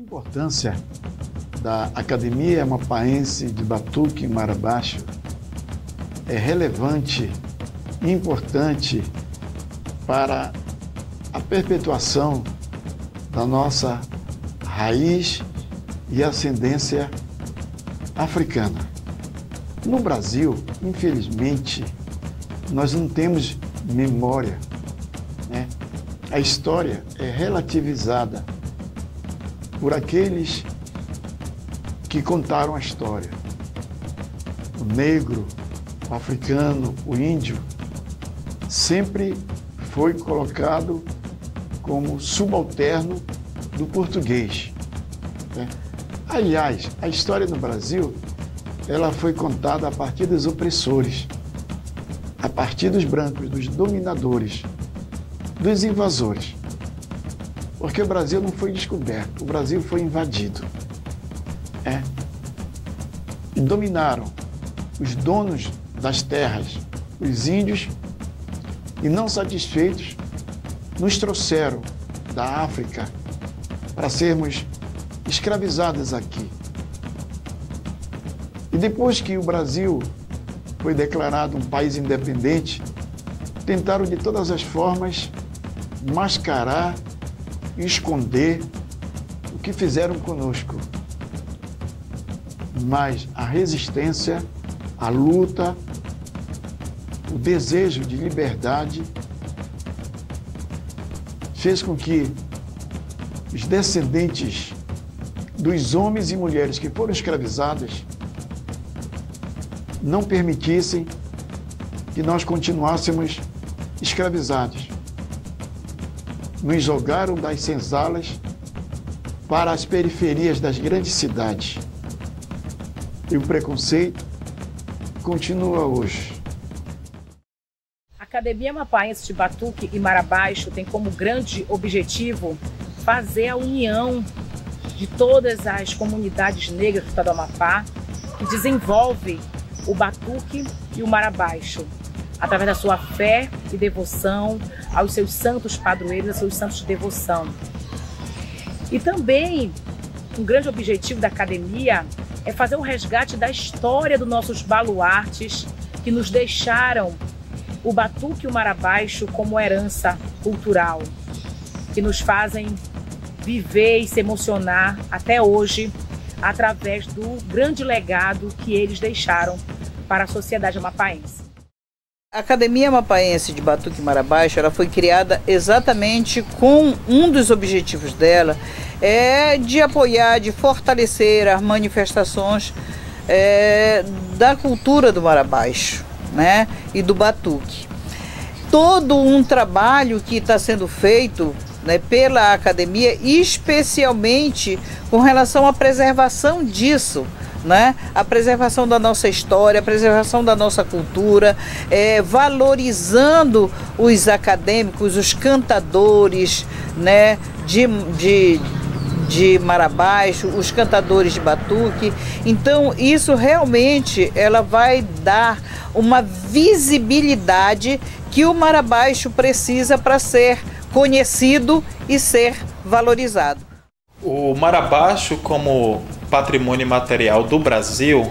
importância da Academia Amapaense de Batuque e Marabaixo é relevante e importante para a perpetuação da nossa raiz e ascendência africana. No Brasil, infelizmente, nós não temos memória, né? A história é relativizada por aqueles que contaram a história. O negro, o africano, o índio, sempre foi colocado como subalterno do português, né? Aliás, a história no Brasil, ela foi contada a partir dos opressores, a partir dos brancos, dos dominadores, dos invasores. Porque o Brasil não foi descoberto, o Brasil foi invadido. E dominaram os donos das terras, os índios, e não satisfeitos, nos trouxeram da África para sermos escravizados aqui. E depois que o Brasil foi declarado um país independente, tentaram de todas as formas mascarar e esconder o que fizeram conosco. Mas a resistência, a luta, o desejo de liberdade fez com que os descendentes dos homens e mulheres que foram escravizados não permitissem que nós continuássemos escravizados. Nos jogaram das senzalas para as periferias das grandes cidades. E o preconceito continua hoje. A Academia Amapaense de Batuque e Marabaixo tem como grande objetivo fazer a união de todas as comunidades negras do estado do Amapá que desenvolve o batuque e o marabaixo, através da sua fé e devoção aos seus santos padroeiros, aos seus santos de devoção. E também um grande objetivo da academia é fazer um resgate da história dos nossos baluartes que nos deixaram o batuque e o marabaixo como herança cultural, que nos fazem viver e se emocionar até hoje através do grande legado que eles deixaram para a sociedade amapaense. A Academia Amapaense de Batuque e Marabaixo, ela foi criada exatamente com um dos objetivos dela, de apoiar, de fortalecer as manifestações da cultura do Marabaixo, né, e do batuque. Todo um trabalho que está sendo feito, né, pela academia, especialmente com relação à preservação disso, né? A preservação da nossa história, a preservação da nossa cultura, valorizando os acadêmicos, os cantadores, né, de marabaixo, os cantadores de batuque. Então isso realmente ela vai dar uma visibilidade que o marabaixo precisa para ser conhecido e ser valorizado. O marabaixo, como patrimônio material do Brasil,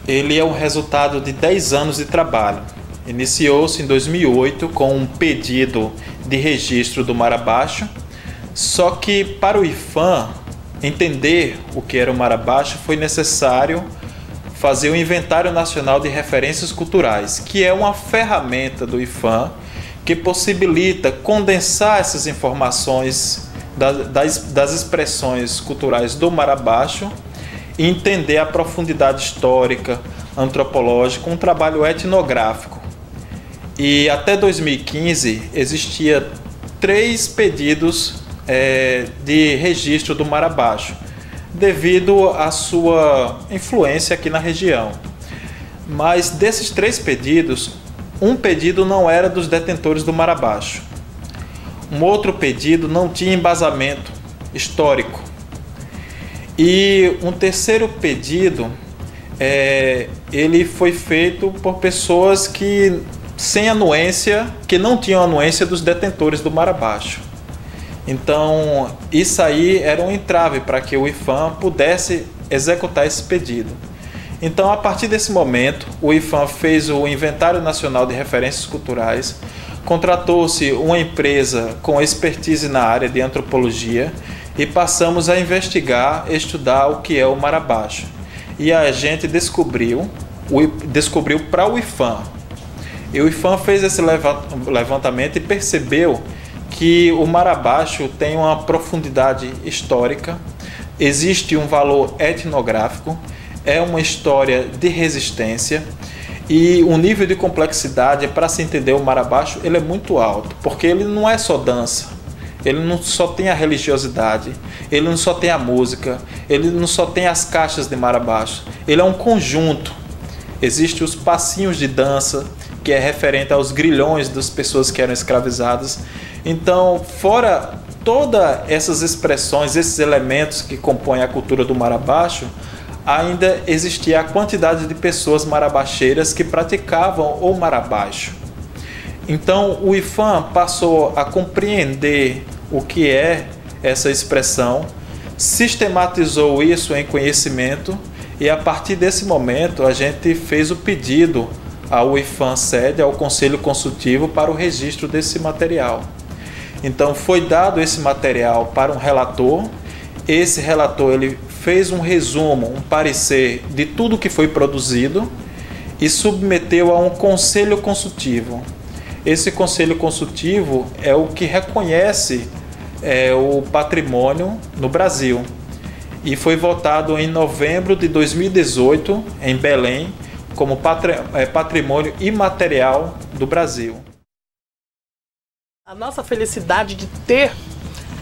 ele é o resultado de 10 anos de trabalho. Iniciou-se em 2008 com um pedido de registro do marabaixo, só que para o IPHAN entender o que era o marabaixo foi necessário fazer o Inventário Nacional de Referências Culturais, que é uma ferramenta do IPHAN que possibilita condensar essas informações das expressões culturais do marabaixo e entender a profundidade histórica, antropológica, um trabalho etnográfico. E até 2015 existia 3 pedidos de registro do marabaixo, devido à sua influência aqui na região. Mas desses 3 pedidos, um pedido não era dos detentores do marabaixo. Um outro pedido não tinha embasamento histórico. E um terceiro pedido, ele foi feito por pessoas que não tinham anuência dos detentores do marabaixo. Então, isso aí era um entrave para que o IPHAN pudesse executar esse pedido. Então, a partir desse momento, o IPHAN fez o Inventário Nacional de Referências Culturais, contratou-se uma empresa com expertise na área de antropologia e passamos a investigar, estudar o que é o Marabaixo. E a gente descobriu para o IPHAN. E o IPHAN fez esse levantamento e percebeu que o Marabaixo tem uma profundidade histórica, existe um valor etnográfico, é uma história de resistência e o nível de complexidade para se entender o Marabaixo ele é muito alto, porque ele não é só dança, ele não só tem a religiosidade, ele não só tem a música, ele não só tem as caixas de Marabaixo, ele é um conjunto. Existem os passinhos de dança, que é referente aos grilhões das pessoas que eram escravizadas. Então, fora todas essas expressões, esses elementos que compõem a cultura do Marabaixo, ainda existia a quantidade de pessoas marabacheiras que praticavam o Marabaixo. Então, o IPHAN passou a compreender o que é essa expressão, sistematizou isso em conhecimento e, a partir desse momento, a gente fez o pedido ao IPHAN sede, ao Conselho Consultivo, para o registro desse material. Então, foi dado esse material para um relator. Esse relator ele fez um resumo, um parecer de tudo que foi produzido e submeteu a um Conselho Consultivo. Esse Conselho Consultivo é o que reconhece o patrimônio no Brasil. E foi votado em novembro de 2018, em Belém, como patrimônio imaterial do Brasil. A nossa felicidade de ter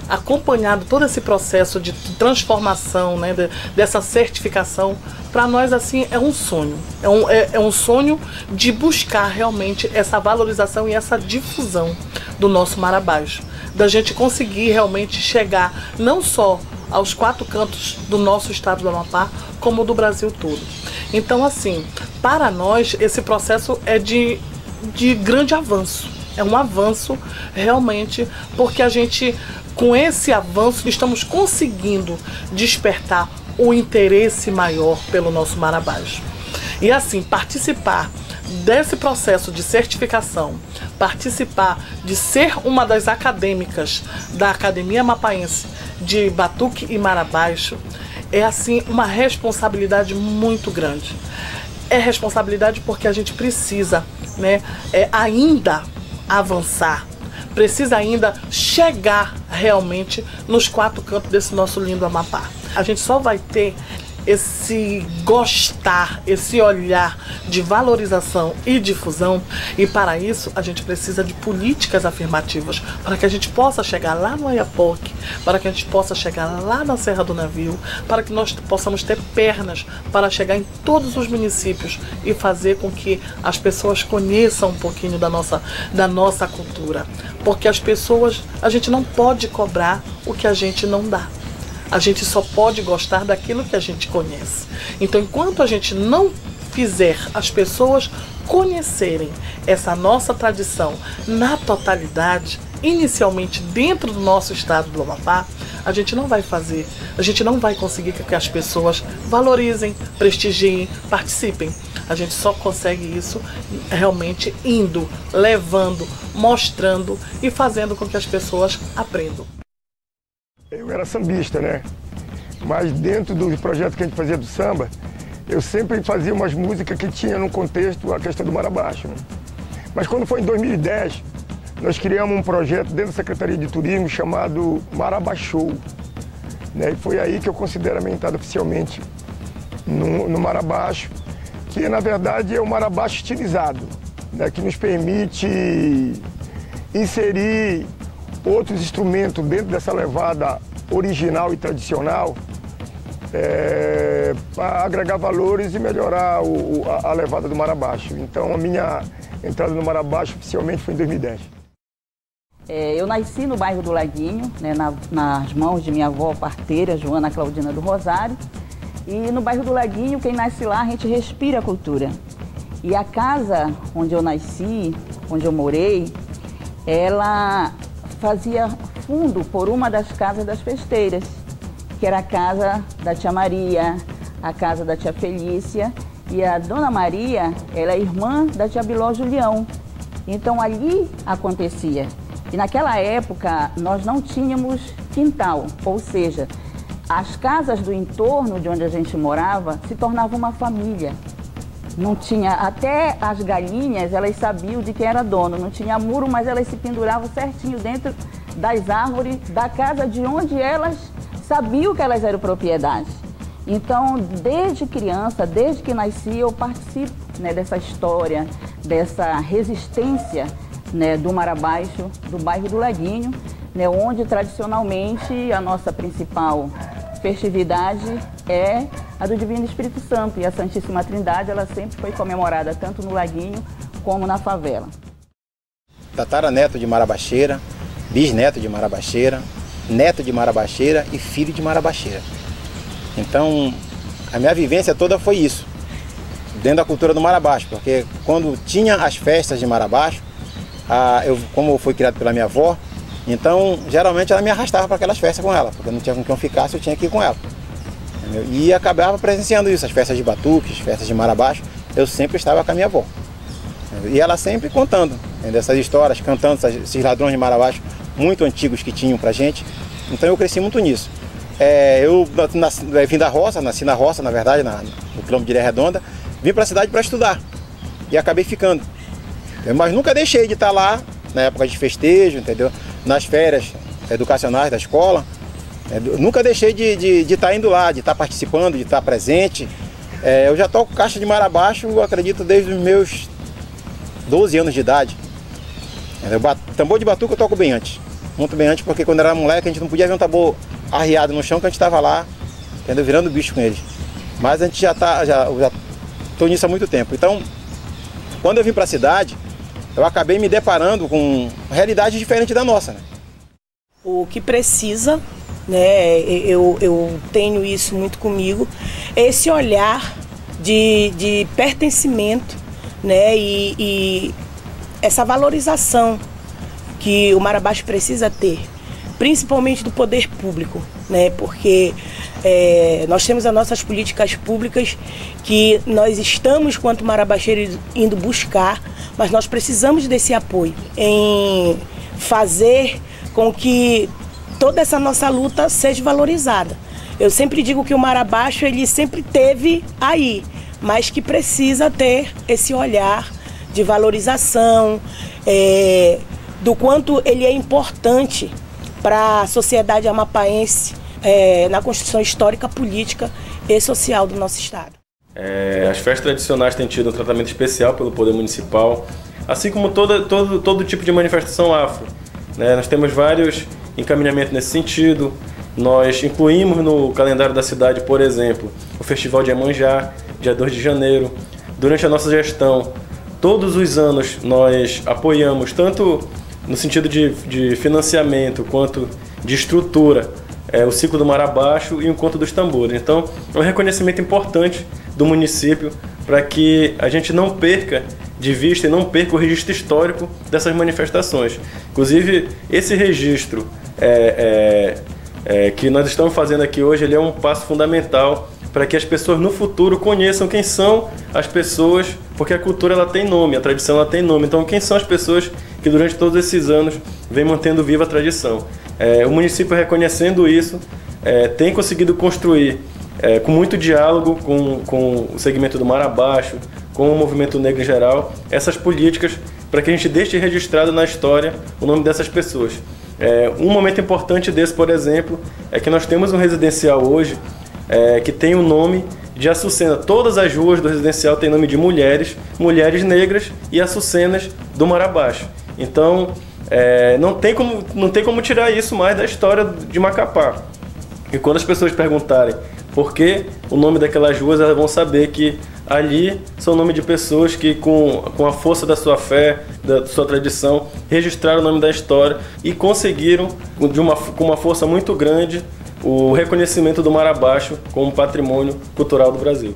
acompanhado todo esse processo de transformação, né, dessa certificação, para nós assim é um sonho. É um sonho de buscar realmente essa valorização e essa difusão do nosso Marabaixo. Da gente conseguir realmente chegar não só aos 4 cantos do nosso estado do Amapá, como do Brasil todo. Então, assim, para nós, esse processo é de grande avanço. É um avanço, realmente, porque a gente, com esse avanço, estamos conseguindo despertar o interesse maior pelo nosso Marabaixo. E, assim, participar desse processo de certificação, participar de ser uma das acadêmicas da Academia Amapaense de Batuque e Marabaixo, é assim uma responsabilidade muito grande. É responsabilidade porque a gente precisa, né, ainda avançar, precisa ainda chegar realmente nos 4 cantos desse nosso lindo Amapá. A gente só vai ter esse gostar, esse olhar de valorização e difusão, e para isso a gente precisa de políticas afirmativas para que a gente possa chegar lá no Oiapoque, para que a gente possa chegar lá na Serra do Navio, para que nós possamos ter pernas para chegar em todos os municípios e fazer com que as pessoas conheçam um pouquinho da nossa cultura, porque as pessoas, a gente não pode cobrar o que a gente não dá. A gente só pode gostar daquilo que a gente conhece. Então, enquanto a gente não fizer as pessoas conhecerem essa nossa tradição na totalidade, inicialmente dentro do nosso estado do Amapá, a gente não vai conseguir que as pessoas valorizem, prestigiem, participem. A gente só consegue isso realmente indo, levando, mostrando e fazendo com que as pessoas aprendam. Eu era sambista, né? Mas dentro do projeto que a gente fazia do samba, eu sempre fazia umas músicas que tinha no contexto a questão do Marabaixo, né? Mas quando foi em 2010, nós criamos um projeto dentro da Secretaria de Turismo chamado Marabaixou, né? E foi aí que eu considero a minha entrada oficialmente no Marabaixo, que na verdade é o Marabaixo estilizado, né? Que nos permite inserir outros instrumentos dentro dessa levada original e tradicional, para agregar valores e melhorar a levada do Marabaixo. Então a minha entrada no Marabaixo oficialmente foi em 2010. Eu nasci no bairro do Laguinho, né, nas mãos de minha avó parteira, Joana Claudina do Rosário. E no bairro do Laguinho, quem nasce lá, a gente respira a cultura. E a casa onde eu nasci, onde eu morei, ela fazia fundo por uma das casas das festeiras, que era a casa da tia Maria, a casa da tia Felícia, e a dona Maria, ela é irmã da tia Biló Julião. Então ali acontecia. E naquela época nós não tínhamos quintal, ou seja, as casas do entorno de onde a gente morava se tornavam uma família. Não tinha, até as galinhas, elas sabiam de quem era dono. Não tinha muro, mas elas se penduravam certinho dentro das árvores da casa de onde elas sabiam que elas eram propriedade. Então, desde criança, desde que nasci, eu participo, né, dessa história, dessa resistência, né, do Marabaixo, do bairro do Laguinho, né, onde tradicionalmente a nossa principal festividade é a do Divino Espírito Santo, e a Santíssima Trindade ela sempre foi comemorada tanto no Laguinho como na favela. Tataraneto de marabaixeira, bisneto de marabaixeira, neto de marabaixeira e filho de marabaixeira. Então, a minha vivência toda foi isso, dentro da cultura do Marabaixo, porque quando tinha as festas de Marabaixo, como eu fui criado pela minha avó, então geralmente ela me arrastava para aquelas festas com ela, porque não tinha com quem eu ficasse, eu tinha que ir com ela. Entendeu? E acabava presenciando isso, as festas de batuques, festas de Marabaixo, eu sempre estava com a minha avó. Entendeu? E ela sempre contando, entendeu? Essas histórias, cantando esses ladrões de Marabaixo muito antigos que tinham pra gente, então eu cresci muito nisso. Eu vim da roça, nasci na roça, na verdade, no quilômetro de Ilha Redonda, vim para a cidade para estudar e acabei ficando. Mas nunca deixei de estar lá na época de festejo, entendeu? Nas férias educacionais da escola. Nunca deixei de estar indo lá, de estar participando, de estar presente. Eu já toco caixa de Marabaixo, eu acredito, desde os meus 12 anos de idade. Tambor de batuque eu toco bem antes, muito bem antes, porque quando era moleque a gente não podia ver um tambor arriado no chão, que a gente estava lá, entendeu? Virando bicho com eles. Mas a gente já estou nisso há muito tempo. Então, quando eu vim para a cidade, eu acabei me deparando com realidade diferente da nossa, né? O que precisa, né, eu tenho isso muito comigo, esse olhar de pertencimento, né, e essa valorização que o Marabaixo precisa ter, principalmente do poder público, né? Porque nós temos as nossas políticas públicas que nós estamos, quanto marabaixeiros, indo buscar, mas nós precisamos desse apoio em fazer com que toda essa nossa luta seja valorizada. Eu sempre digo que o Marabaixo ele sempre teve aí, mas que precisa ter esse olhar de valorização, do quanto ele é importante para a sociedade amapaense na construção histórica, política e social do nosso estado. As festas tradicionais têm tido um tratamento especial pelo Poder Municipal, assim como todo tipo de manifestação afro, né? Nós temos vários encaminhamentos nesse sentido. Nós incluímos no calendário da cidade, por exemplo, o Festival de Iemanjá, dia 2 de janeiro. Durante a nossa gestão, todos os anos nós apoiamos, tanto no sentido de financiamento quanto de estrutura, o ciclo do Marabaixo e o encontro dos tambores. Então, é um reconhecimento importante do município para que a gente não perca de vista e não perca o registro histórico dessas manifestações. Inclusive, esse registro que nós estamos fazendo aqui hoje, ele é um passo fundamental para que as pessoas no futuro conheçam quem são as pessoas, porque a cultura ela tem nome, a tradição ela tem nome. Então, quem são as pessoas que durante todos esses anos vem mantendo viva a tradição? O município, reconhecendo isso, tem conseguido construir, com muito diálogo com o segmento do Marabaixo, com o movimento negro em geral, essas políticas para que a gente deixe registrado na história o nome dessas pessoas. Um momento importante desse, por exemplo, é que nós temos um residencial hoje que tem o nome de Açucena. Todas as ruas do residencial têm nome de mulheres negras e açucenas do Marabaixo. Então, não tem como tirar isso mais da história de Macapá. E quando as pessoas perguntarem por que o nome daquelas ruas, elas vão saber que ali são nome de pessoas que, com a força da sua fé, da sua tradição, registraram o nome da história e conseguiram, com uma força muito grande, o reconhecimento do Marabaixo como patrimônio cultural do Brasil.